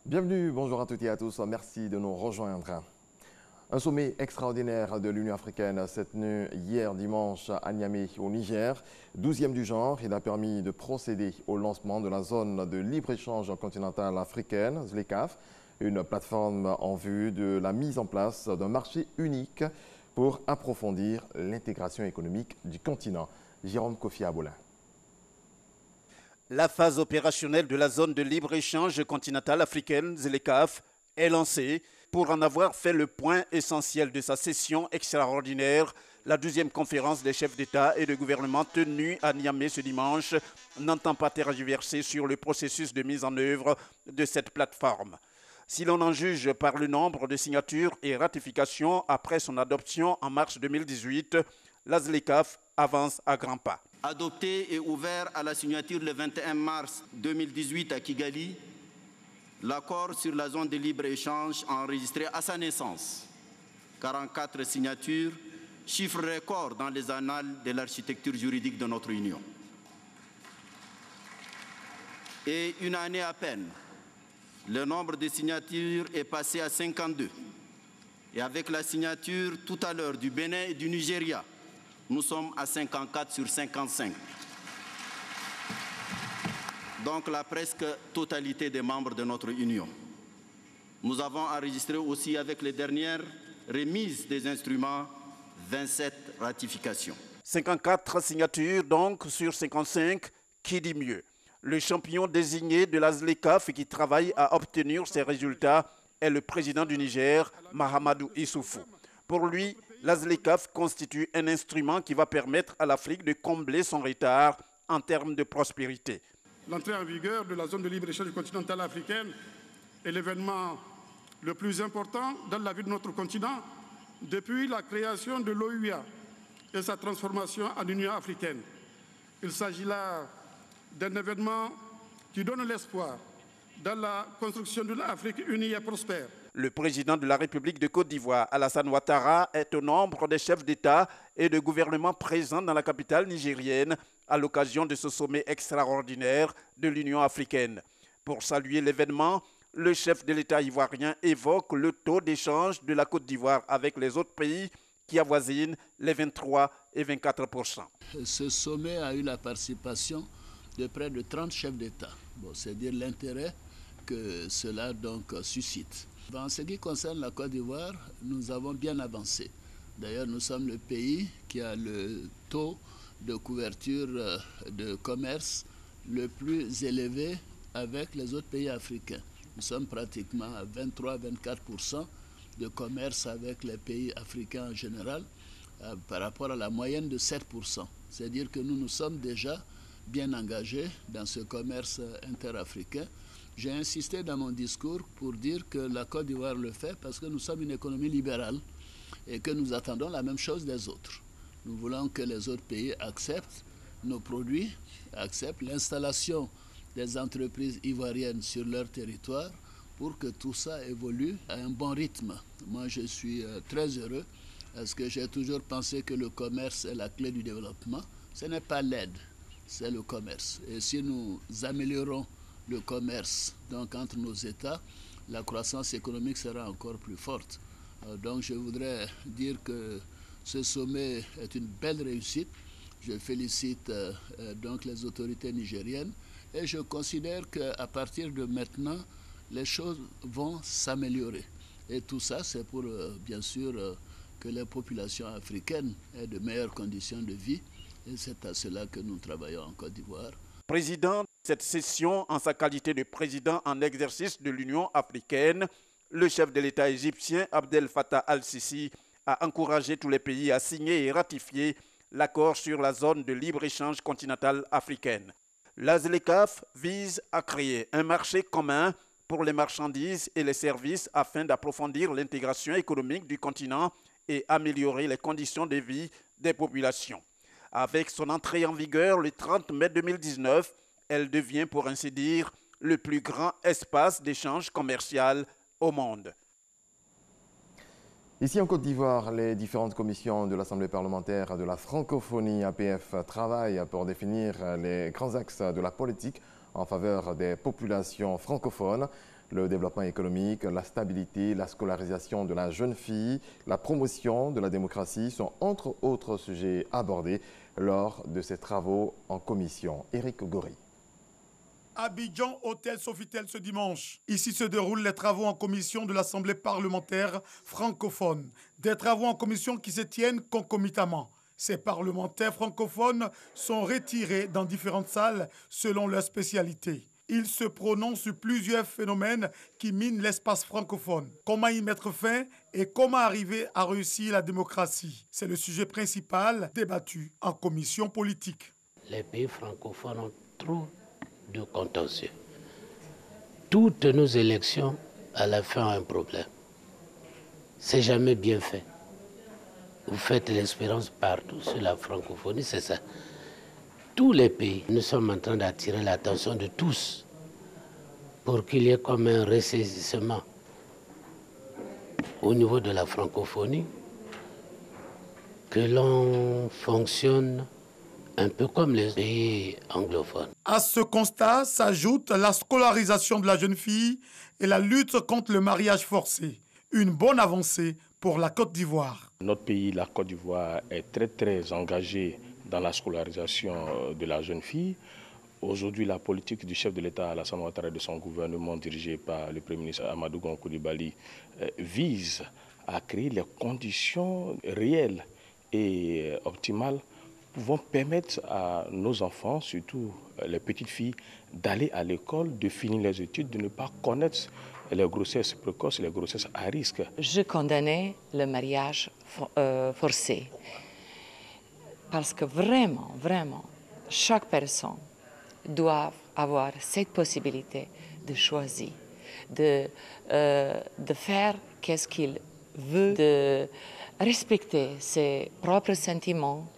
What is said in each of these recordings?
Bienvenue, bonjour à toutes et à tous, merci de nous rejoindre. Un sommet extraordinaire de l'Union africaine s'est tenu hier dimanche à Niamey au Niger, 12e du genre. Il a permis de procéder au lancement de la zone de libre-échange continentale africaine, ZLECAf, une plateforme en vue de la mise en place d'un marché unique pour approfondir l'intégration économique du continent. Jérôme Kofi Aboulin. La phase opérationnelle de la zone de libre-échange continentale africaine, ZLECAf, est lancée. Pour en avoir fait le point essentiel de sa session extraordinaire, la 12e conférence des chefs d'État et de gouvernement tenue à Niamey ce dimanche n'entend pas tergiverser sur le processus de mise en œuvre de cette plateforme. Si l'on en juge par le nombre de signatures et ratifications après son adoption en mars 2018, la ZLECAf avance à grands pas. Adopté et ouvert à la signature le 21 mars 2018 à Kigali, l'accord sur la zone de libre-échange a enregistré à sa naissance 44 signatures, chiffre record dans les annales de l'architecture juridique de notre Union. Et une année à peine, le nombre de signatures est passé à 52. Et avec la signature tout à l'heure du Bénin et du Nigeria, nous sommes à 54 sur 55. Donc la presque totalité des membres de notre Union. Nous avons enregistré aussi avec les dernières remises des instruments 27 ratifications. 54 signatures donc sur 55, qui dit mieux? Le champion désigné de la ZLECAf qui travaille à obtenir ces résultats est le président du Niger, Mahamadou Issoufou. Pour lui, la ZLECAf constitue un instrument qui va permettre à l'Afrique de combler son retard en termes de prospérité. L'entrée en vigueur de la zone de libre-échange continentale africaine est l'événement le plus important dans la vie de notre continent depuis la création de l'OUA et sa transformation en Union africaine. Il s'agit là d'un événement qui donne l'espoir dans la construction d'une Afrique unie et prospère. Le président de la République de Côte d'Ivoire, Alassane Ouattara, est au nombre des chefs d'État et de gouvernement présents dans la capitale nigérienne à l'occasion de ce sommet extraordinaire de l'Union africaine. Pour saluer l'événement, le chef de l'État ivoirien évoque le taux d'échange de la Côte d'Ivoire avec les autres pays qui avoisinent les 23 et 24%. Ce sommet a eu la participation de près de 30 chefs d'État. C'est dire l'intérêt que cela donc suscite. En ce qui concerne la Côte d'Ivoire, nous avons bien avancé. D'ailleurs, nous sommes le pays qui a le taux de couverture de commerce le plus élevé avec les autres pays africains. Nous sommes pratiquement à 23-24% de commerce avec les pays africains en général par rapport à la moyenne de 7%. C'est-à-dire que nous nous sommes déjà bien engagés dans ce commerce interafricain. J'ai insisté dans mon discours pour dire que la Côte d'Ivoire le fait parce que nous sommes une économie libérale et que nous attendons la même chose des autres. Nous voulons que les autres pays acceptent nos produits, acceptent l'installation des entreprises ivoiriennes sur leur territoire pour que tout ça évolue à un bon rythme. Moi, je suis très heureux parce que j'ai toujours pensé que le commerce est la clé du développement. Ce n'est pas l'aide, c'est le commerce. Et si nous améliorons le commerce donc entre nos États, la croissance économique sera encore plus forte. Donc je voudrais dire que ce sommet est une belle réussite. Je félicite donc les autorités nigériennes et je considère qu'à partir de maintenant, les choses vont s'améliorer. Et tout ça, c'est pour bien sûr que les populations africaines aient de meilleures conditions de vie. Et c'est à cela que nous travaillons en Côte d'Ivoire. Président de cette session, en sa qualité de président en exercice de l'Union africaine, le chef de l'État égyptien Abdel Fattah al-Sisi a encouragé tous les pays à signer et ratifier l'accord sur la zone de libre-échange continentale africaine. La ZLECAf vise à créer un marché commun pour les marchandises et les services afin d'approfondir l'intégration économique du continent et améliorer les conditions de vie des populations. Avec son entrée en vigueur le 30 mai 2019, elle devient pour ainsi dire le plus grand espace d'échange commercial au monde. Ici en Côte d'Ivoire, les différentes commissions de l'Assemblée parlementaire de la francophonie APF travaillent pour définir les grands axes de la politique en faveur des populations francophones. Le développement économique, la stabilité, la scolarisation de la jeune fille, la promotion de la démocratie sont entre autres sujets abordés lors de ces travaux en commission. Éric Gori. Abidjan, hôtel Sofitel ce dimanche. Ici se déroulent les travaux en commission de l'Assemblée parlementaire francophone. Des travaux en commission qui se tiennent concomitamment. Ces parlementaires francophones sont retirés dans différentes salles selon leur spécialité. Ils se prononcent sur plusieurs phénomènes qui minent l'espace francophone. Comment y mettre fin et comment arriver à réussir la démocratie? C'est le sujet principal débattu en commission politique. Les pays francophones ont trop de contentieux. Toutes nos élections, à la fin, ont un problème. C'est jamais bien fait. Vous faites l'expérience partout sur la francophonie, c'est ça. Tous les pays, nous sommes en train d'attirer l'attention de tous pour qu'il y ait comme un ressaisissement au niveau de la francophonie, que l'on fonctionne un peu comme les pays anglophones. À ce constat s'ajoute la scolarisation de la jeune fille et la lutte contre le mariage forcé. Une bonne avancée pour la Côte d'Ivoire. Notre pays, la Côte d'Ivoire, est très engagé dans la scolarisation de la jeune fille. Aujourd'hui, la politique du chef de l'État, Alassane Ouattara, et de son gouvernement dirigé par le Premier ministre Amadou Gon Coulibaly vise à créer les conditions réelles et optimales pouvant permettre à nos enfants, surtout les petites filles, d'aller à l'école, de finir les études, de ne pas connaître les grossesses précoces et les grossesses à risque. Je condamnais le mariage forcé parce que vraiment, chaque personne doit avoir cette possibilité de choisir, de faire qu'est-ce qu'il veut, de respecter ses propres sentiments.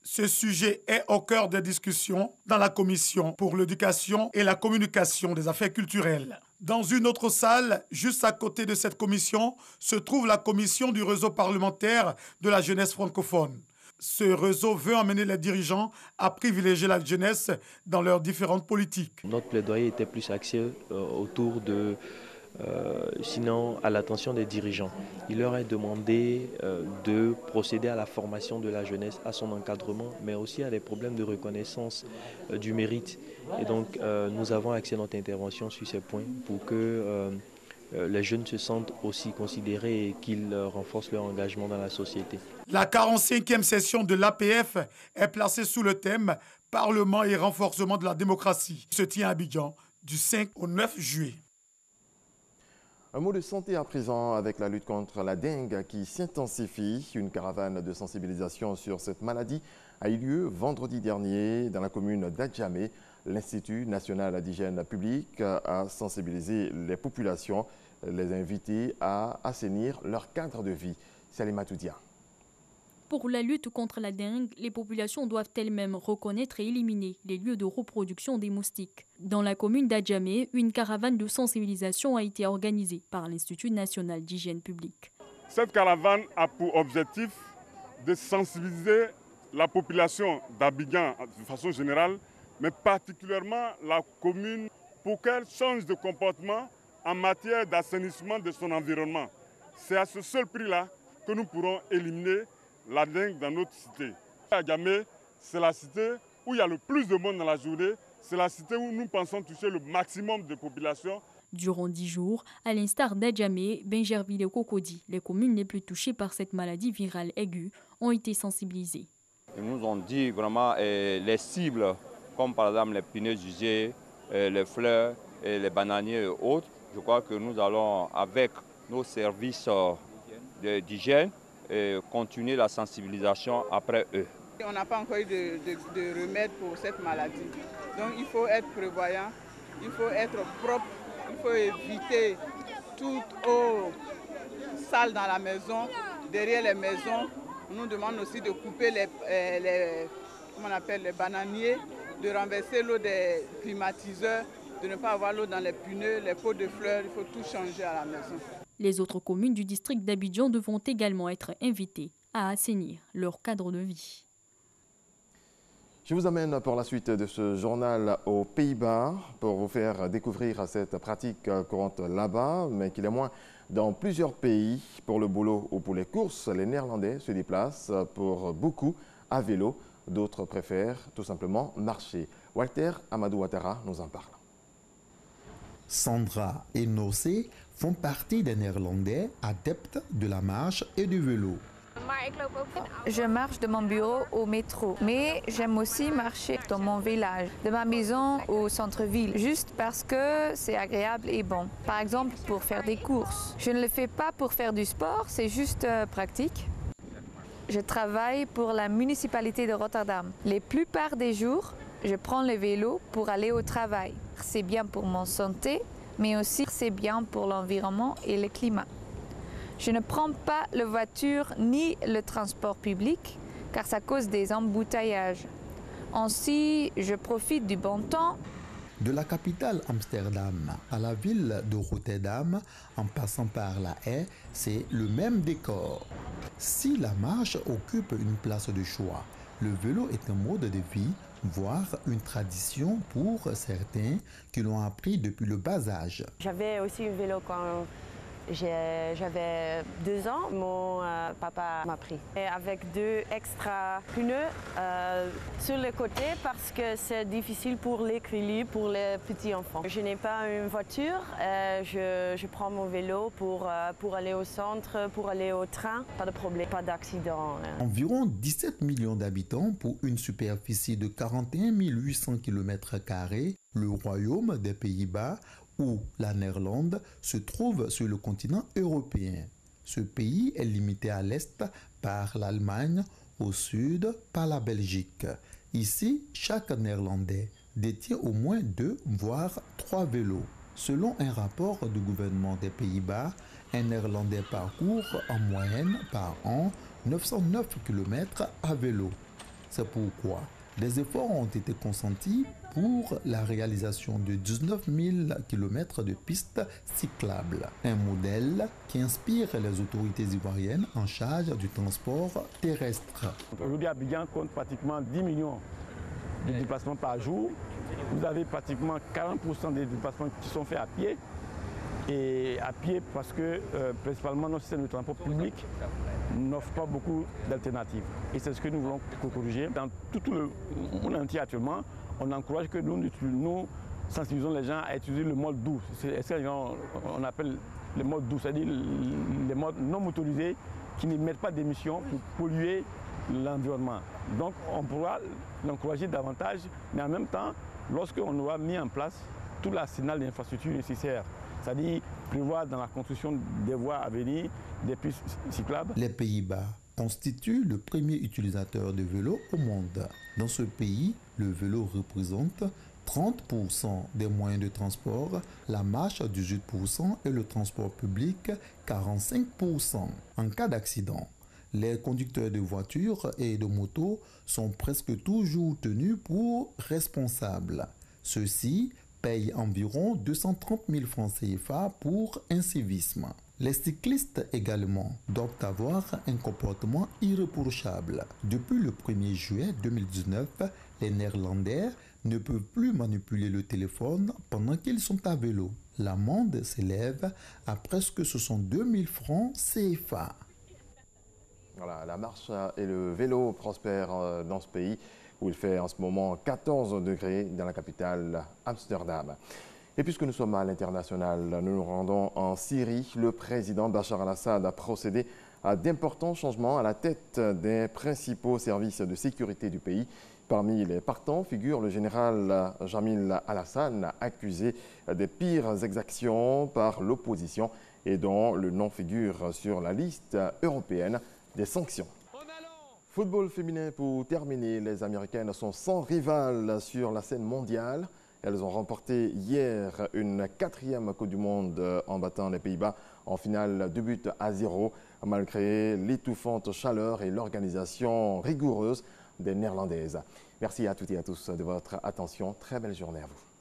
Ce sujet est au cœur des discussions dans la commission pour l'éducation et la communication des affaires culturelles. Dans une autre salle, juste à côté de cette commission, se trouve la commission du réseau parlementaire de la jeunesse francophone. Ce réseau veut emmener les dirigeants à privilégier la jeunesse dans leurs différentes politiques. Notre plaidoyer était plus axé autour de, sinon à l'attention des dirigeants. Il leur est demandé de procéder à la formation de la jeunesse, à son encadrement, mais aussi à des problèmes de reconnaissance du mérite. Et donc nous avons axé notre intervention sur ces points pour que les jeunes se sentent aussi considérés et qu'ils renforcent leur engagement dans la société. La 45e session de l'APF est placée sous le thème « Parlement et renforcement de la démocratie » qui se tient à Abidjan du 5 au 9 juillet. Un mot de santé à présent avec la lutte contre la dengue qui s'intensifie. Une caravane de sensibilisation sur cette maladie a eu lieu vendredi dernier dans la commune d'Adjamé. L'Institut national d'hygiène publique a sensibilisé les populations, les invités à assainir leur cadre de vie. Salima Toudia. Pour la lutte contre la dengue, les populations doivent elles-mêmes reconnaître et éliminer les lieux de reproduction des moustiques. Dans la commune d'Adjamé, une caravane de sensibilisation a été organisée par l'Institut national d'hygiène publique. Cette caravane a pour objectif de sensibiliser la population d'Abidjan de façon générale, mais particulièrement la commune, pour qu'elle change de comportement en matière d'assainissement de son environnement. C'est à ce seul prix-là que nous pourrons éliminer la dengue dans notre cité. Adjamé, c'est la cité où il y a le plus de monde dans la journée, c'est la cité où nous pensons toucher le maximum de population. Durant 10 jours, à l'instar d'Adjamé, Benjerville et Cocody, les communes les plus touchées par cette maladie virale aiguë, ont été sensibilisées. Ils nous ont dit vraiment les cibles, comme par exemple les punaises usées, les fleurs, les bananiers et autres. Je crois que nous allons, avec nos services d'hygiène, continuer la sensibilisation après eux. On n'a pas encore eu de remède pour cette maladie. Donc il faut être prévoyant, il faut être propre, il faut éviter toute eau sale dans la maison, derrière les maisons. On nous demande aussi de couper les bananiers, de renverser l'eau des climatiseurs, de ne pas avoir l'eau dans les pneus, les pots de fleurs, il faut tout changer à la maison. Les autres communes du district d'Abidjan devront également être invitées à assainir leur cadre de vie. Je vous amène pour la suite de ce journal aux Pays-Bas pour vous faire découvrir cette pratique courante là-bas, mais qu'il est moins dans plusieurs pays. Pour le boulot ou pour les courses, les Néerlandais se déplacent pour beaucoup à vélo. D'autres préfèrent tout simplement marcher. Walter Amadou Ouattara nous en parle. Sandra et Nossé font partie des Néerlandais adeptes de la marche et du vélo. Je marche de mon bureau au métro, mais j'aime aussi marcher dans mon village, de ma maison au centre-ville, juste parce que c'est agréable et bon. Par exemple, pour faire des courses. Je ne le fais pas pour faire du sport, c'est juste pratique. Je travaille pour la municipalité de Rotterdam. La plupart des jours, je prends le vélo pour aller au travail. C'est bien pour mon santé, mais aussi c'est bien pour l'environnement et le climat. Je ne prends pas la voiture ni le transport public car ça cause des embouteillages. Ainsi, je profite du bon temps. De la capitale Amsterdam à la ville de Rotterdam, en passant par la Haye, c'est le même décor. Si la marche occupe une place de choix, le vélo est un mode de vie, voire une tradition pour certains qui l'ont appris depuis le bas âge. J'avais aussi un vélo quand j'avais 2 ans, mon papa m'a pris. Et avec 2 extra pneus sur le côté parce que c'est difficile pour l'équilibre pour les petits enfants. Je n'ai pas une voiture, je prends mon vélo pour aller au centre, pour aller au train, pas de problème, pas d'accident. Environ 17 millions d'habitants pour une superficie de 41 800 km², le Royaume des Pays-Bas où la Néerlande se trouve sur le continent européen. Ce pays est limité à l'est par l'Allemagne, au sud par la Belgique. Ici, chaque Néerlandais détient au moins 2 voire 3 vélos. Selon un rapport du gouvernement des Pays-Bas, un Néerlandais parcourt en moyenne par an 909 km à vélo. C'est pourquoi des efforts ont été consentis pour la réalisation de 19 000 km de pistes cyclables. Un modèle qui inspire les autorités ivoiriennes en charge du transport terrestre. Aujourd'hui, Abidjan compte pratiquement 10 millions de déplacements par jour. Vous avez pratiquement 40% des déplacements qui sont faits à pied. Et à pied parce que principalement notre système de transport public n'offre pas beaucoup d'alternatives. Et c'est ce que nous voulons corriger. Dans tout le monde entier actuellement, on encourage que nous sensibilisons les gens à utiliser le mode doux. C'est ce qu'on appelle le mode doux, c'est-à-dire les modes non motorisés qui n'émettent pas d'émissions pour polluer l'environnement. Donc on pourra l'encourager davantage, mais en même temps, lorsqu'on aura mis en place tout l'arsenal d'infrastructures nécessaires, c'est-à-dire prévoir dans la construction des voies à venir des pistes cyclables. Les Pays-Bas constituent le premier utilisateur de vélo au monde. Dans ce pays, le vélo représente 30% des moyens de transport, la marche 18% et le transport public 45%. En cas d'accident, les conducteurs de voitures et de motos sont presque toujours tenus pour responsables. Ceux-ci payent environ 230 000 francs CFA pour incivisme. Les cyclistes également doivent avoir un comportement irréprochable. Depuis le 1er juillet 2019, les Néerlandais ne peuvent plus manipuler le téléphone pendant qu'ils sont à vélo. L'amende s'élève à presque 62 000 francs CFA. Voilà, la marche et le vélo prospèrent dans ce pays où il fait en ce moment 14 degrés dans la capitale Amsterdam. Et puisque nous sommes à l'international, nous nous rendons en Syrie. Le président Bachar al-Assad a procédé à d'importants changements à la tête des principaux services de sécurité du pays. Parmi les partants figure le général Jamil al-Hassan, accusé des pires exactions par l'opposition et dont le nom figure sur la liste européenne des sanctions. Football féminin pour terminer, les Américaines sont sans rival sur la scène mondiale. Elles ont remporté hier une 4e Coupe du Monde en battant les Pays-Bas en finale 2-0 malgré l'étouffante chaleur et l'organisation rigoureuse des Néerlandaises. Merci à toutes et à tous de votre attention. Très belle journée à vous.